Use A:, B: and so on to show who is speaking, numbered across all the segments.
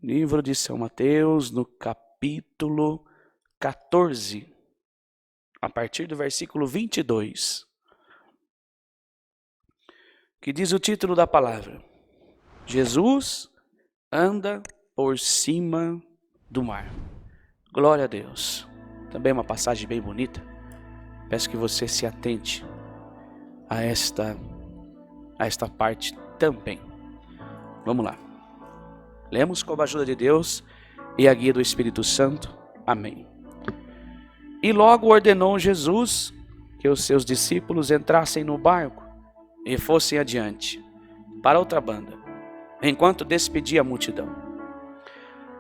A: Livro de São Mateus, no capítulo 14, a partir do versículo 22, que diz o título da palavra: Jesus anda por cima do mar. Glória a Deus. Também uma passagem bem bonita. Peço que você se atente a esta parte também. Vamos lá. Lemos com a ajuda de Deus e a guia do Espírito Santo. Amém. E logo ordenou Jesus que os seus discípulos entrassem no barco e fossem adiante, para outra banda, enquanto despedia a multidão.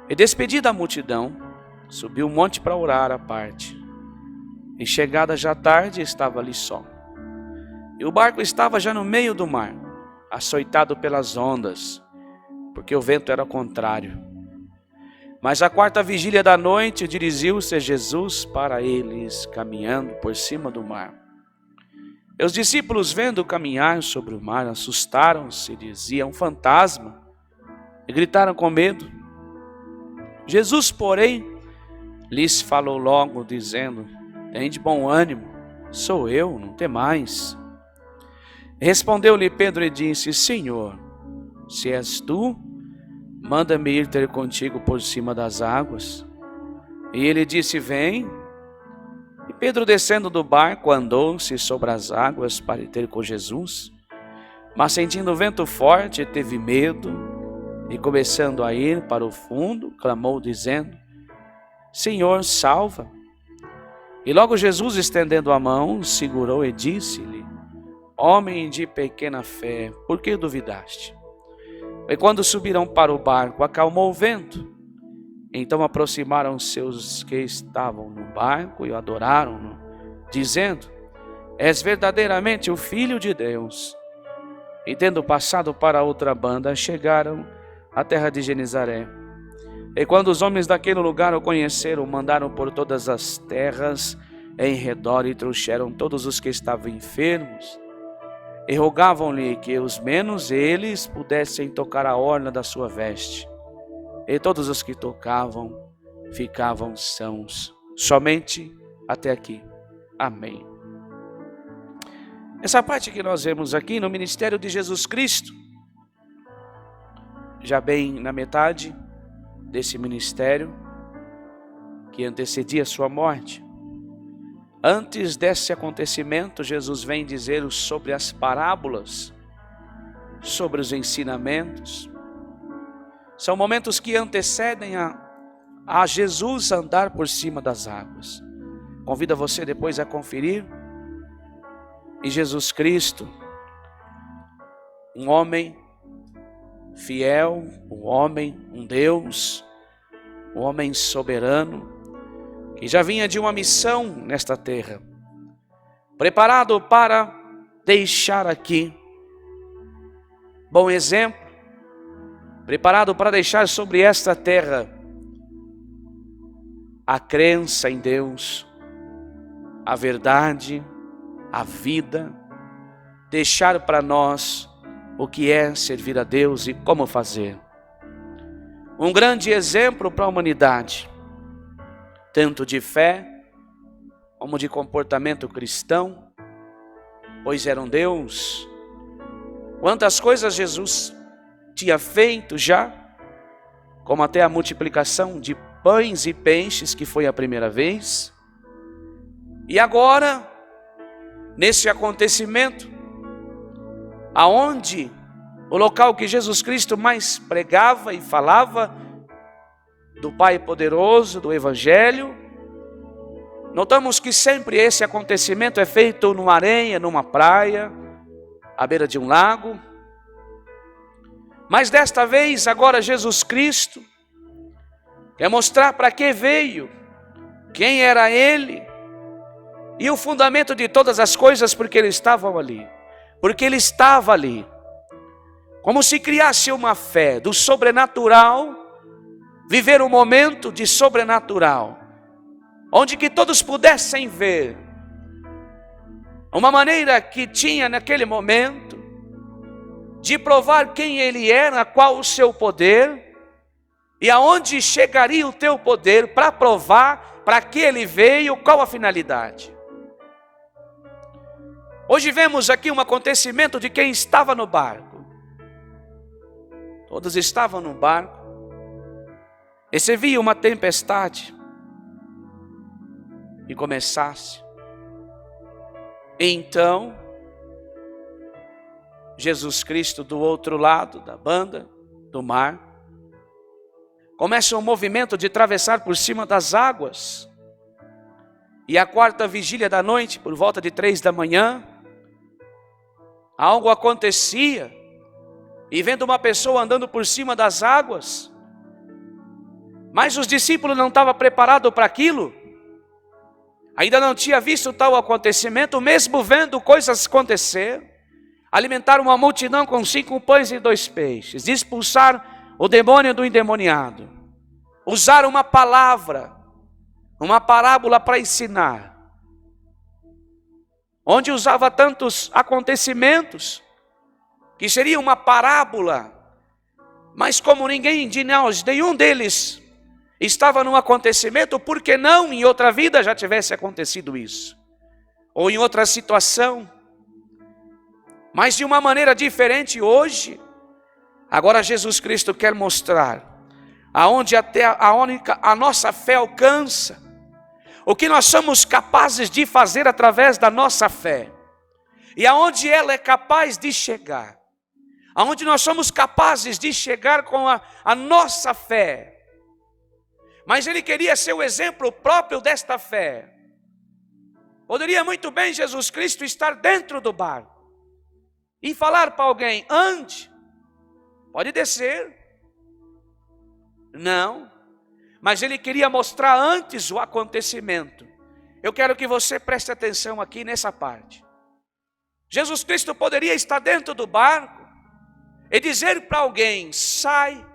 A: E despedida a multidão, subiu o monte para orar à parte. E chegada já tarde, estava ali só. E o barco estava já no meio do mar, açoitado pelas ondas, porque o vento era contrário. Mas à quarta vigília da noite, dirigiu-se Jesus para eles, caminhando por cima do mar. E os discípulos, vendo caminhar sobre o mar, assustaram-se e diziam: um fantasma, e gritaram com medo. Jesus, porém, lhes falou logo, dizendo: tende bom ânimo, sou eu, não temais. Respondeu-lhe Pedro e disse: Senhor, se és tu, manda-me ir ter contigo por cima das águas. E ele disse: vem. E Pedro, descendo do barco, andou-se sobre as águas para ir ter com Jesus. Mas sentindo o vento forte, teve medo, e começando a ir para o fundo, clamou dizendo: Senhor, salva. E logo Jesus, estendendo a mão, segurou e disse-lhe: homem de pequena fé, por que duvidaste? E quando subiram para o barco, acalmou o vento. Então aproximaram-se os que estavam no barco e o adoraram-no, dizendo: és verdadeiramente o Filho de Deus. E tendo passado para outra banda, chegaram à terra de Genezaré. E quando os homens daquele lugar o conheceram, mandaram por todas as terras em redor e trouxeram todos os que estavam enfermos. E rogavam-lhe que os menos eles pudessem tocar a orla da sua veste. E todos os que tocavam ficavam sãos. Somente até aqui. Amém. Essa parte que nós vemos aqui no ministério de Jesus Cristo, já bem na metade desse ministério que antecedia a sua morte. Antes desse acontecimento, Jesus vem dizer sobre as parábolas, sobre os ensinamentos. São momentos que antecedem a Jesus andar por cima das águas. Convido você depois a conferir. E Jesus Cristo, um homem fiel, um Deus, um homem soberano, que já vinha de uma missão nesta terra, preparado para deixar aqui bom exemplo, preparado para deixar sobre esta terra a crença em Deus, a verdade, a vida, deixar para nós o que é servir a Deus e como fazer. Um grande exemplo para a humanidade, tanto de fé, como de comportamento cristão, pois era um Deus. Quantas coisas Jesus tinha feito já, como até a multiplicação de pães e peixes, que foi a primeira vez. E agora, nesse acontecimento, aonde o local que Jesus Cristo mais pregava e falava do Pai poderoso, do Evangelho, notamos que sempre esse acontecimento é feito numa areia, numa praia, à beira de um lago. Mas desta vez, agora Jesus Cristo quer mostrar para que veio, quem era Ele e o fundamento de todas as coisas, porque Ele estava ali. Porque Ele estava ali, como se criasse uma fé do sobrenatural, viver um momento de sobrenatural, onde que todos pudessem ver uma maneira que tinha naquele momento de provar quem Ele era, qual o seu poder E aonde chegaria o teu poder para provar para que ele veio, qual a finalidade? Hoje vemos aqui um acontecimento de quem estava no barco. Todos estavam no barco. E se via uma tempestade e começasse. Então, Jesus Cristo do outro lado da banda, do mar, começa um movimento de atravessar por cima das águas. E a quarta vigília da noite, por volta de 3 da manhã, algo acontecia. E vendo uma pessoa andando por cima das águas, mas os discípulos não estavam preparados para aquilo. Ainda não tinha visto tal acontecimento, mesmo vendo coisas acontecer. Alimentaram uma multidão com 5 pães e 2 peixes. Expulsar o demônio do endemoniado. Usar uma palavra, uma parábola para ensinar. Onde usava tantos acontecimentos, que seria uma parábola. Mas como nenhum deles estava num acontecimento, por que não em outra vida já tivesse acontecido isso? Ou em outra situação. Mas de uma maneira diferente hoje. Agora Jesus Cristo quer mostrar aonde até a nossa fé alcança. O que nós somos capazes de fazer através da nossa fé. E aonde ela é capaz de chegar. Aonde nós somos capazes de chegar com a nossa fé. Mas ele queria ser o exemplo próprio desta fé. Poderia muito bem Jesus Cristo estar dentro do barco e falar para alguém: ande, pode descer. Não, mas ele queria mostrar antes o acontecimento. Eu quero que você preste atenção aqui nessa parte. Jesus Cristo poderia estar dentro do barco e dizer para alguém: sai,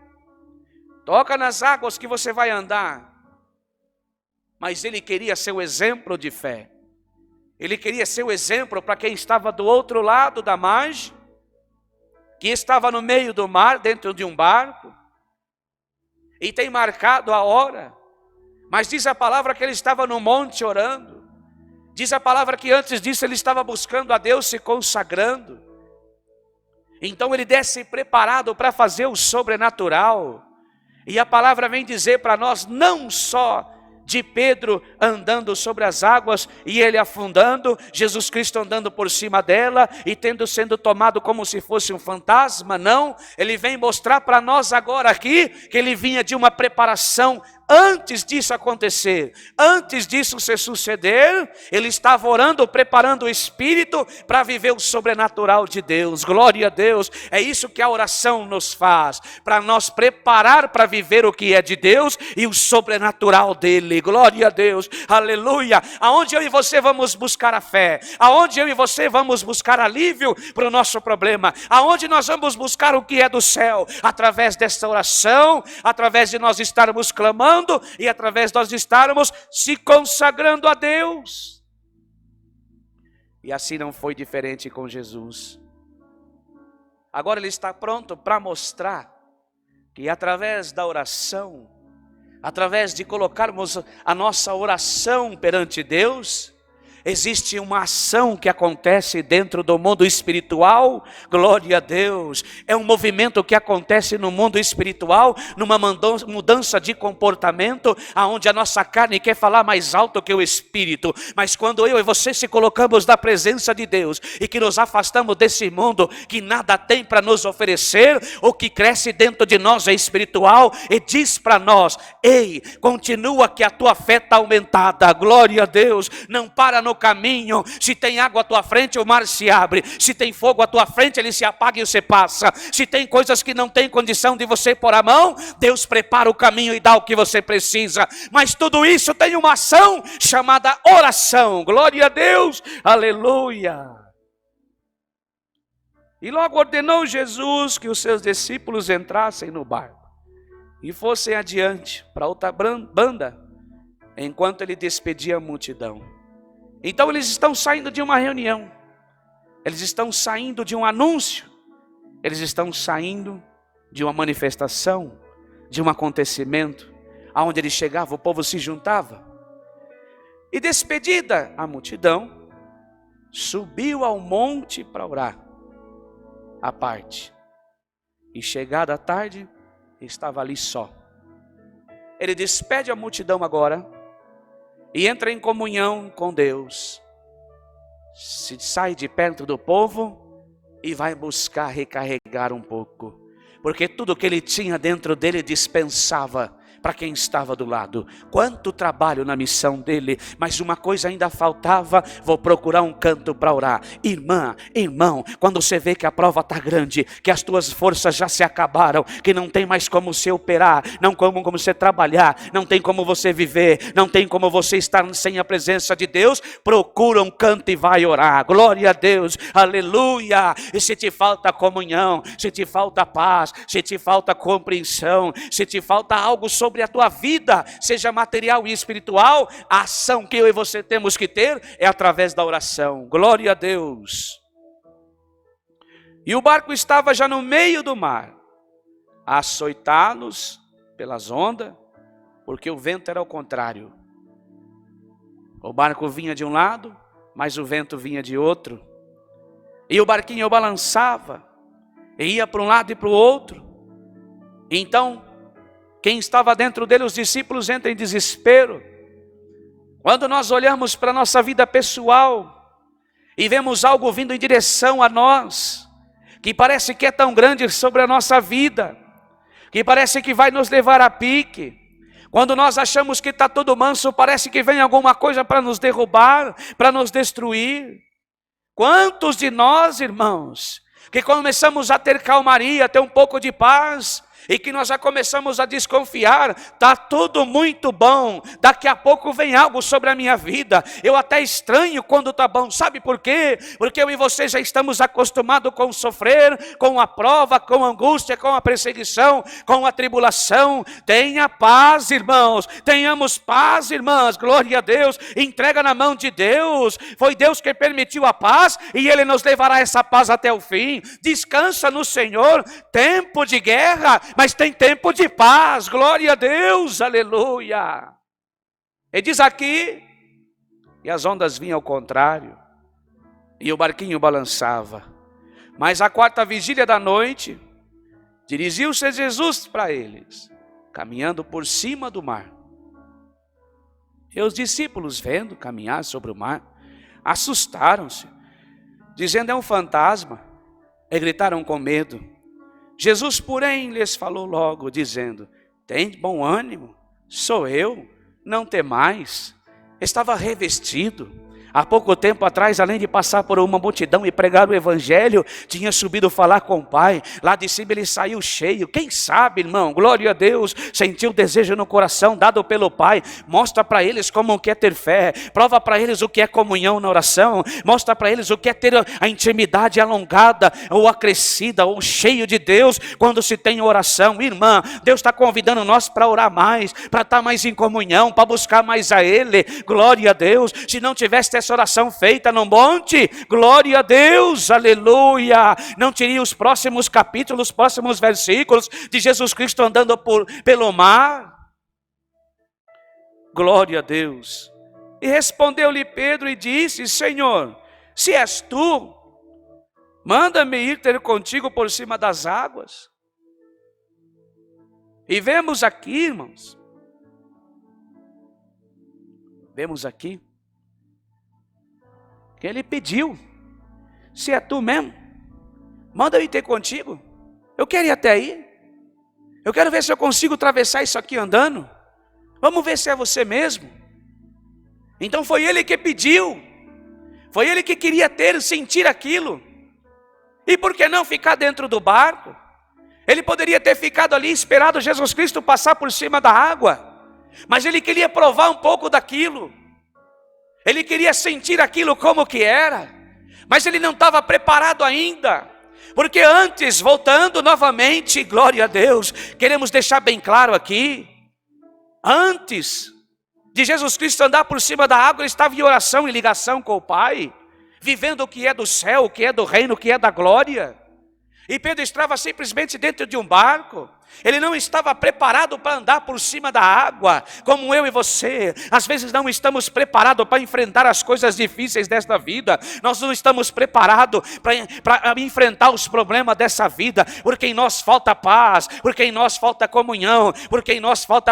A: toca nas águas que você vai andar. Mas ele queria ser o exemplo de fé. Ele queria ser o exemplo para quem estava do outro lado da margem, que estava no meio do mar, dentro de um barco, e tem marcado a hora. Mas diz a palavra que ele estava no monte orando. Diz a palavra que antes disso ele estava buscando a Deus, se consagrando. Então ele desce preparado para fazer o sobrenatural. E a palavra vem dizer para nós, não só de Pedro andando sobre as águas e ele afundando, Jesus Cristo andando por cima dela e sendo tomado como se fosse um fantasma. Não, ele vem mostrar para nós agora aqui que ele vinha de uma preparação. Antes disso acontecer, antes disso se suceder, ele estava orando, preparando o Espírito para viver o sobrenatural de Deus. Glória a Deus, é isso que a oração nos faz, para nós preparar para viver o que é de Deus e o sobrenatural dele. Glória a Deus, aleluia. Aonde eu e você vamos buscar a fé, aonde eu e você vamos buscar alívio para o nosso problema, aonde nós vamos buscar o que é do céu, através desta oração, através de nós estarmos clamando, e através de nós estarmos se consagrando a Deus. E assim não foi diferente com Jesus. Agora ele está pronto para mostrar que através da oração, através de colocarmos a nossa oração perante Deus, existe uma ação que acontece dentro do mundo espiritual. Glória a Deus. É um movimento que acontece no mundo espiritual, numa mudança de comportamento, aonde a nossa carne quer falar mais alto que o espírito. Mas quando eu e você se colocamos na presença de Deus e que nos afastamos desse mundo que nada tem para nos oferecer, o que cresce dentro de nós é espiritual e diz para nós: ei, continua que a tua fé está aumentada. Glória a Deus. Não para no caminho. Se tem água à tua frente, o mar se abre. Se tem fogo à tua frente, ele se apaga e você passa. Se tem coisas que não tem condição de você pôr a mão, Deus prepara o caminho e dá o que você precisa. Mas tudo isso tem uma ação chamada oração. Glória a Deus, aleluia. E logo ordenou Jesus que os seus discípulos entrassem no barco e fossem adiante para outra banda, enquanto ele despedia a multidão. Então eles estão saindo de uma reunião, eles estão saindo de um anúncio, eles estão saindo de uma manifestação, de um acontecimento, aonde ele chegava, o povo se juntava. E despedida a multidão, subiu ao monte para orar, à parte. E chegada a tarde, estava ali só. Ele despede a multidão agora, e entra em comunhão com Deus. Se sai de perto do povo, e vai buscar recarregar um pouco. Porque tudo que ele tinha dentro dele dispensava para quem estava do lado. Quanto trabalho na missão dele, mas uma coisa ainda faltava: vou procurar um canto para orar. Irmã, irmão, quando você vê que a prova está grande, que as tuas forças já se acabaram, que não tem mais como você operar, não como você trabalhar, não tem como você viver, não tem como você estar sem a presença de Deus, procura um canto e vai orar. Glória a Deus, aleluia. E se te falta comunhão, se te falta paz, se te falta compreensão, se te falta algo sobre a tua vida, seja material e espiritual, a ação que eu e você temos que ter é através da oração. Glória a Deus. E o barco estava já no meio do mar, açoitados pelas ondas, porque o vento era ao contrário. O barco vinha de um lado, mas o vento vinha de outro. E o barquinho balançava, e ia para um lado e para o outro. Então, quem estava dentro dele, os discípulos, entram em desespero. Quando nós olhamos para a nossa vida pessoal e vemos algo vindo em direção a nós, que parece que é tão grande sobre a nossa vida, que parece que vai nos levar a pique. Quando nós achamos que está tudo manso, parece que vem alguma coisa para nos derrubar, para nos destruir. Quantos de nós, irmãos, que começamos a ter calmaria, a ter um pouco de paz, e que nós já começamos a desconfiar, está tudo muito bom, daqui a pouco vem algo sobre a minha vida, eu até estranho quando está bom, sabe por quê? Porque eu e você já estamos acostumados com o sofrer, com a prova, com a angústia, com a perseguição, com a tribulação. Tenha paz, irmãos, tenhamos paz, irmãs, glória a Deus, entrega na mão de Deus, foi Deus que permitiu a paz, e Ele nos levará essa paz até o fim. Descansa no Senhor. Tempo de guerra, mas tem tempo de paz, glória a Deus, aleluia. E diz aqui, e as ondas vinham ao contrário, e o barquinho balançava. Mas à quarta vigília da noite, dirigiu-se Jesus para eles, caminhando por cima do mar. E os discípulos, vendo caminhar sobre o mar, assustaram-se, dizendo: é um fantasma, e gritaram com medo. Jesus, porém, lhes falou logo, dizendo: tem bom ânimo, sou eu, não temais. Estava revestido. Há pouco tempo atrás, além de passar por uma multidão e pregar o evangelho, tinha subido falar com o Pai. Lá de cima ele saiu cheio. Quem sabe, irmão, glória a Deus, sentiu o desejo no coração dado pelo Pai. Mostra para eles como que é ter fé. Prova para eles o que é comunhão na oração. Mostra para eles o que é ter a intimidade alongada, ou acrescida, ou cheio de Deus, quando se tem oração. Irmã, Deus está convidando nós para orar mais, para estar mais em comunhão, para buscar mais a Ele. Glória a Deus. Se não tivesse essa oração feita no monte, glória a Deus, aleluia, não teria os próximos capítulos, os próximos versículos de Jesus Cristo andando pelo mar. Glória a Deus. E respondeu-lhe Pedro e disse: Senhor, se és tu, manda-me ir ter contigo por cima das águas. E vemos aqui, irmãos, que ele pediu: se é tu mesmo, manda eu ir ter contigo. Eu quero ir até aí. Eu quero ver se eu consigo atravessar isso aqui andando. Vamos ver se é você mesmo. Então foi ele que pediu. Foi ele que queria sentir aquilo. E por que não ficar dentro do barco? Ele poderia ter ficado ali, esperado Jesus Cristo passar por cima da água. Mas ele queria provar um pouco daquilo. Ele queria sentir aquilo como que era, mas ele não estava preparado ainda, porque antes, voltando novamente, glória a Deus, queremos deixar bem claro aqui, antes de Jesus Cristo andar por cima da água, ele estava em oração, em ligação com o Pai, vivendo o que é do céu, o que é do reino, o que é da glória. E Pedro estava simplesmente dentro de um barco, Ele não estava preparado para andar por cima da água, como eu e você. Às vezes não estamos preparados para enfrentar as coisas difíceis desta vida. Nós não estamos preparados para enfrentar os problemas dessa vida, porque em nós falta paz, porque em nós falta comunhão, porque em nós falta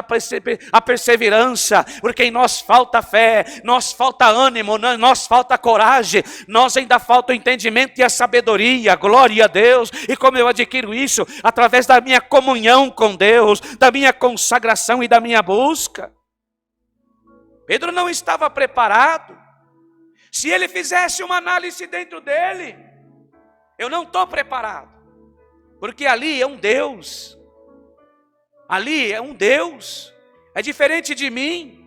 A: a perseverança, porque em nós falta fé, nós falta ânimo, nós falta coragem, nós ainda falta o entendimento e a sabedoria. Glória a Deus. E como eu adquiro isso? Através da minha comunhão com Deus, da minha consagração e da minha busca. Pedro não estava preparado. Se ele fizesse uma análise dentro dele, eu não estou preparado, porque ali é um Deus, ali é um Deus, é diferente de mim.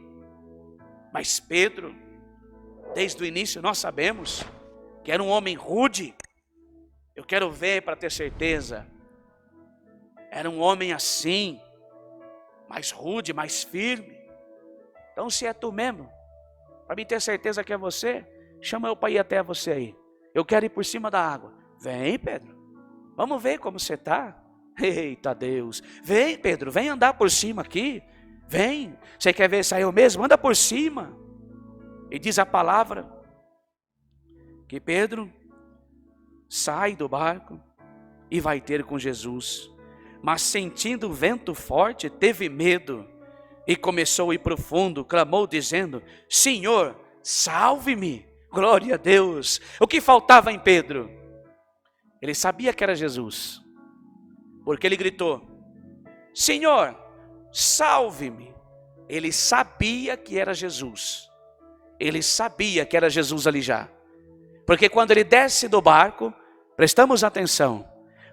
A: Mas Pedro, desde o início nós sabemos que era um homem rude. Eu quero ver para ter certeza. Era um homem assim, mais rude, mais firme. Então se é tu mesmo, para mim ter certeza que é você, chama eu para ir até você aí. Eu quero ir por cima da água. Vem, Pedro, vamos ver como você está. Eita Deus, vem Pedro, vem andar por cima aqui. Vem, você quer ver sair eu mesmo? Anda por cima. E diz a palavra que Pedro sai do barco e vai ter com Jesus. Mas sentindo o vento forte, teve medo e começou a ir profundo, clamou dizendo: Senhor, salve-me. Glória a Deus. O que faltava em Pedro? Ele sabia que era Jesus, porque ele gritou: Senhor, salve-me. Ele sabia que era Jesus. Ele sabia que era Jesus ali já. Porque quando ele desce do barco, prestamos atenção,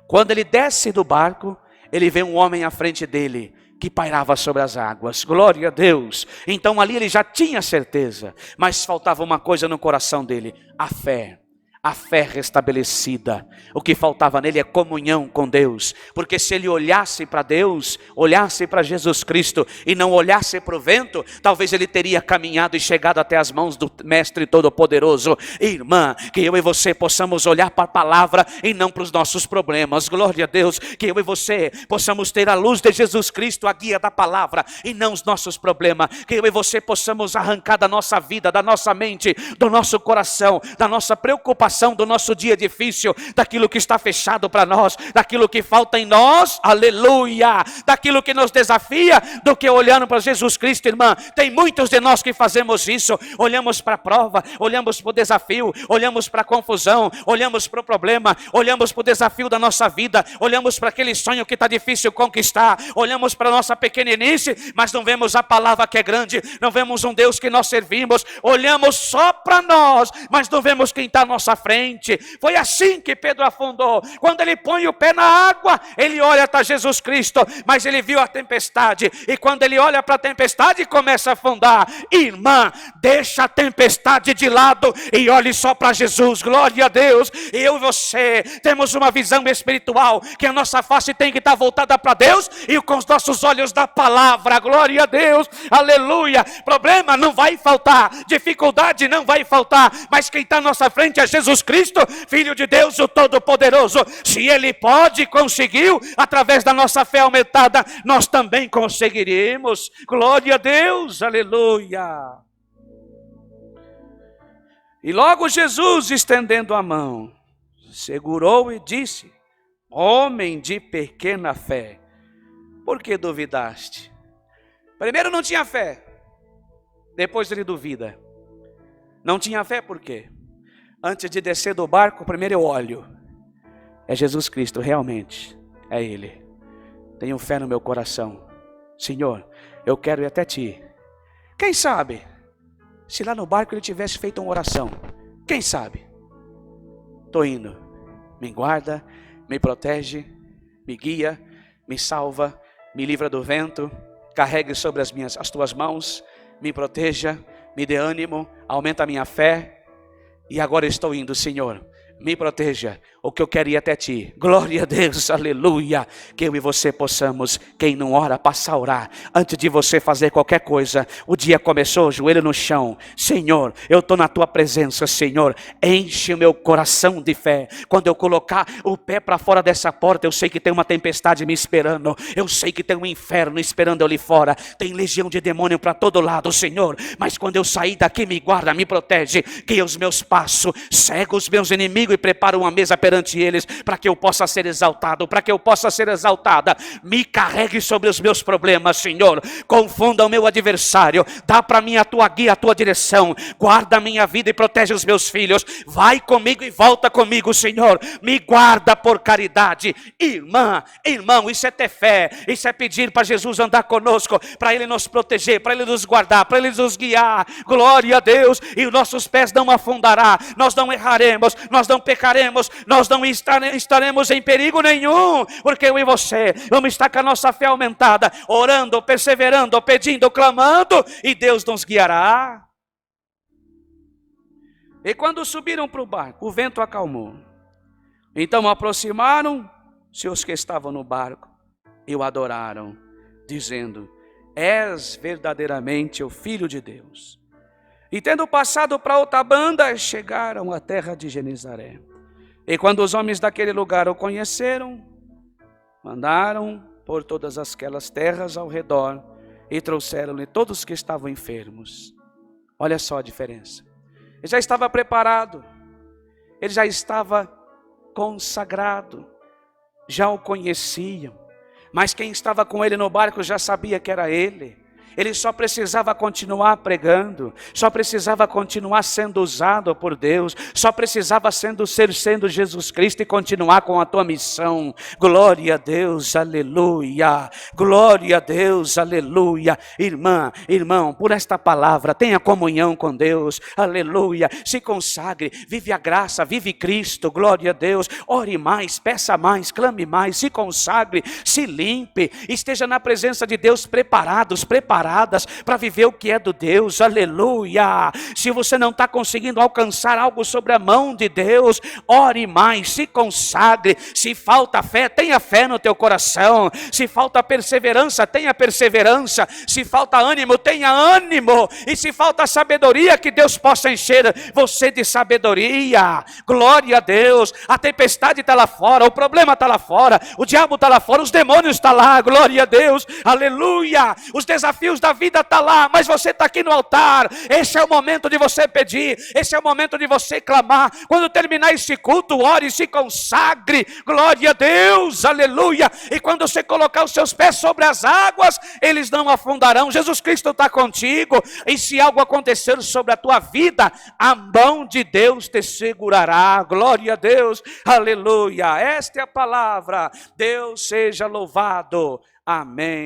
A: quando ele desce do barco, ele vê um homem à frente dele que pairava sobre as águas. Glória a Deus. Então ali ele já tinha certeza, mas faltava uma coisa no coração dele: a fé. A fé restabelecida. O que faltava nele é comunhão com Deus. Porque se ele olhasse para Deus, olhasse para Jesus Cristo e não olhasse para o vento, talvez ele teria caminhado e chegado até as mãos do Mestre Todo-Poderoso. Irmã, que eu e você possamos olhar para a palavra e não para os nossos problemas. Glória a Deus. Que eu e você possamos ter a luz de Jesus Cristo, a guia da palavra, e não os nossos problemas. Que eu e você possamos arrancar da nossa vida, da nossa mente, do nosso coração, da nossa preocupação, do nosso dia difícil, daquilo que está fechado para nós, daquilo que falta em nós, aleluia, daquilo que nos desafia, do que olhando para Jesus Cristo. Irmã, tem muitos de nós que fazemos isso, olhamos para a prova, olhamos para o desafio, olhamos para a confusão, olhamos para o problema, olhamos para o desafio da nossa vida, olhamos para aquele sonho que está difícil conquistar, olhamos para a nossa pequeninice, mas não vemos a palavra que é grande, não vemos um Deus que nós servimos, olhamos só para nós, mas não vemos quem está à nossa frente. Foi assim que Pedro afundou. Quando ele põe o pé na água, ele olha para Jesus Cristo, mas ele viu a tempestade, e quando ele olha para a tempestade, começa a afundar. Irmã, deixa a tempestade de lado e olhe só para Jesus. Glória a Deus. Eu e você temos uma visão espiritual, que a nossa face tem que estar voltada para Deus e com os nossos olhos da palavra. Glória a Deus, aleluia. Problema não vai faltar, dificuldade não vai faltar, mas quem está à nossa frente é Jesus Cristo, Filho de Deus, o Todo-Poderoso. Se Ele pode, conseguiu, através da nossa fé aumentada, nós também conseguiremos. Glória a Deus, aleluia. E logo Jesus, estendendo a mão, segurou e disse: homem de pequena fé, por que duvidaste? Primeiro não tinha fé, depois ele duvida. Não tinha fé por quê? Antes de descer do barco, primeiro eu olho. É Jesus Cristo, realmente. É Ele. Tenho fé no meu coração. Senhor, eu quero ir até Ti. Quem sabe, se lá no barco ele tivesse feito uma oração. Quem sabe? Estou indo. Me guarda, me protege, me guia, me salva, me livra do vento. Carregue sobre as Tuas mãos, me proteja, me dê ânimo, aumenta a minha fé. E agora estou indo, Senhor, me proteja, o que eu queria até ti. Glória a Deus, aleluia. Que eu e você possamos, quem não ora, passar a orar. Antes de você fazer qualquer coisa, o dia começou, joelho no chão. Senhor, eu estou na tua presença, Senhor. Enche o meu coração de fé. Quando eu colocar o pé para fora dessa porta, eu sei que tem uma tempestade me esperando. Eu sei que tem um inferno esperando eu ali fora. Tem legião de demônio para todo lado, Senhor. Mas quando eu sair daqui, me guarda, me protege. Guia os meus passos, cega os meus inimigos e prepara uma mesa perante eles, para que eu possa ser exaltado, para que eu possa ser exaltada. Me carregue sobre os meus problemas, Senhor. Confunda o meu adversário. Dá para mim a tua guia, a tua direção. Guarda a minha vida e protege os meus filhos. Vai comigo e volta comigo, Senhor. Me guarda por caridade. Irmã, irmão, isso é ter fé. Isso é pedir para Jesus andar conosco, para Ele nos proteger, para Ele nos guardar, para Ele nos guiar. Glória a Deus. E os nossos pés não afundará. Nós não erraremos, nós não pecaremos, nós não estaremos em perigo nenhum, porque eu e você vamos estar com a nossa fé aumentada, orando, perseverando, pedindo, clamando, e Deus nos guiará. E quando subiram para o barco, o vento acalmou. Então aproximaram-se os que estavam no barco e o adoraram, dizendo: és verdadeiramente o Filho de Deus. E tendo passado para outra banda, chegaram à terra de Genezaré. E quando os homens daquele lugar o conheceram, mandaram por todas aquelas terras ao redor e trouxeram-lhe todos os que estavam enfermos. Olha só a diferença. Ele já estava preparado, ele já estava consagrado, já o conheciam. Mas quem estava com ele no barco já sabia que era ele. Ele só precisava continuar pregando, só precisava continuar sendo usado por Deus, só precisava ser sendo Jesus Cristo e continuar com a tua missão. Glória a Deus, aleluia. Glória a Deus, aleluia. Irmã, irmão, por esta palavra, tenha comunhão com Deus, aleluia. Se consagre, vive a graça, vive Cristo, glória a Deus. Ore mais, peça mais, clame mais, se consagre, se limpe, esteja na presença de Deus preparados para viver o que é do Deus, aleluia. Se você não está conseguindo alcançar algo sobre a mão de Deus, ore mais, se consagre. Se falta fé, tenha fé no teu coração. Se falta perseverança, tenha perseverança. Se falta ânimo, tenha ânimo. E se falta sabedoria, que Deus possa encher você de sabedoria. Glória a Deus. A tempestade está lá fora, o problema está lá fora, o diabo está lá fora, os demônios estão lá, glória a Deus, aleluia. Os desafios da vida estão lá, mas você está aqui no altar. Esse é o momento de você pedir, esse é o momento de você clamar. Quando terminar esse culto, ore e se consagre, glória a Deus, aleluia. E quando você colocar os seus pés sobre as águas, eles não afundarão. Jesus Cristo está contigo, e se algo acontecer sobre a tua vida, a mão de Deus te segurará, glória a Deus, aleluia. Esta é a palavra. Deus seja louvado, amém.